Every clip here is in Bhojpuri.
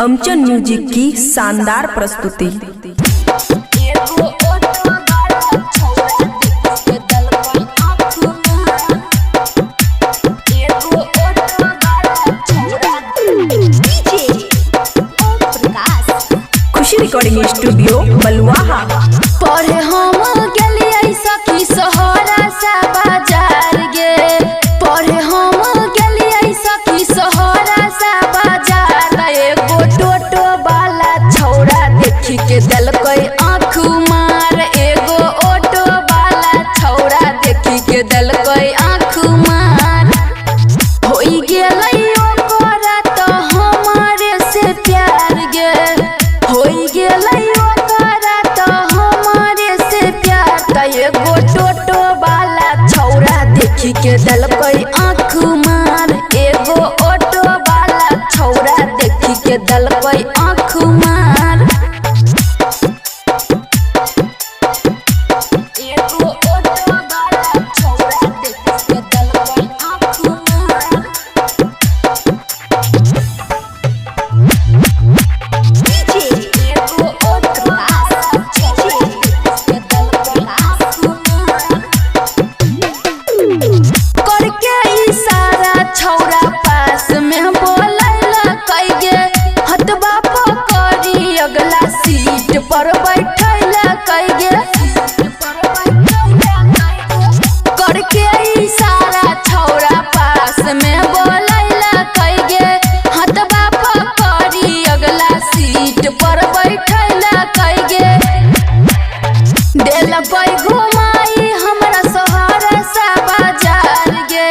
अमचन म्यूजिक की शानदार प्रस्तुति। खुशी रिकॉर्डिंग स्टूडियो बलुआहा। पढ़े हम गेलियै सखी सहरा सा बाजार गे, पढ़े हम गेलियै सखी सहरा सा बाजार। एगो टोटो वाला छौड़ा देखी के देलकै आँख मार, एगो ऑटो वाला छौड़ा देखी के देलकै आँख मार। होई गेलै ओकरा तो हमारे से प्यार गे, होई गेलै ओकरा तो हमारे से प्यार। त एगो टोटो वाला छौड़ा देखी के देलकै आँख मार, एगो ऑटो वाला छौड़ा देखी के देलकै आँख मार। एगो ऑटो वाला छौड़ा देखी के देलकै आँख मार। करके इशारा छौड़ा पास में बोलैला कइगे, हतबा पकड़ी अगला सीट पर बैठैला कइगे। करके इशारा छौड़ा पास में बोलैला कइगे, हतबा पकड़ी अगला सीट पर बैठैला कइगे। देलकै घुमाई हमरा सहरा सा बाजार गे,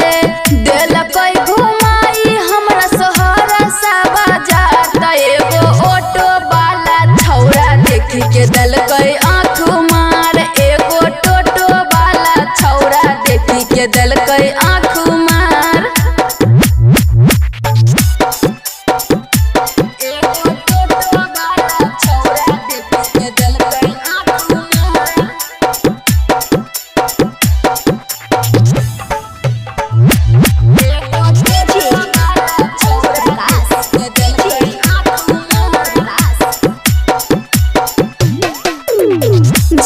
देलकै घुमाई हमरा सहरा सा बाजार। त एगो ऑटो वाला छौड़ा देखी के देलकै आँख मार, एगो टोटो वाला छौड़ा देखी के देलकै आँख मार। एगो टोटो वाला छौड़ा देखी के देलकै आँख मार।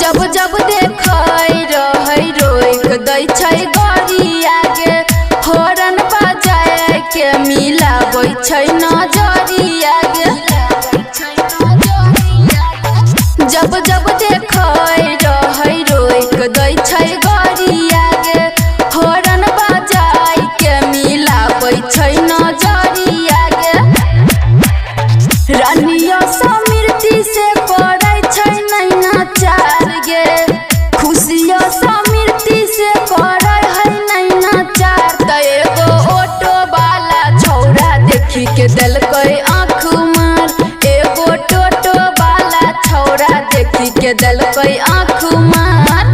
जब जब देखै रहै रोक दै छै गाड़ी आगे, हॉर्न बजाए के मिलाबै छै नजरिया गे। जब जब देखै रहै रोक दै छै गाड़ी आगे, हॉर्न बजाए के मिलाबै छै नजरिया गे। रानिया समृद्धि से करै छै नैना चार गे, खुशिया समृद्धि से करै है नैना चार। त एगो ऑटो वाला छौड़ा देखी के देलकै आँख मार, एगो टोटो वाला छौड़ा देखी के देलकै आँख मार।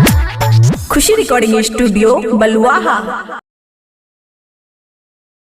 खुशी रिकॉर्डिंग स्टूडियो बलुआहा।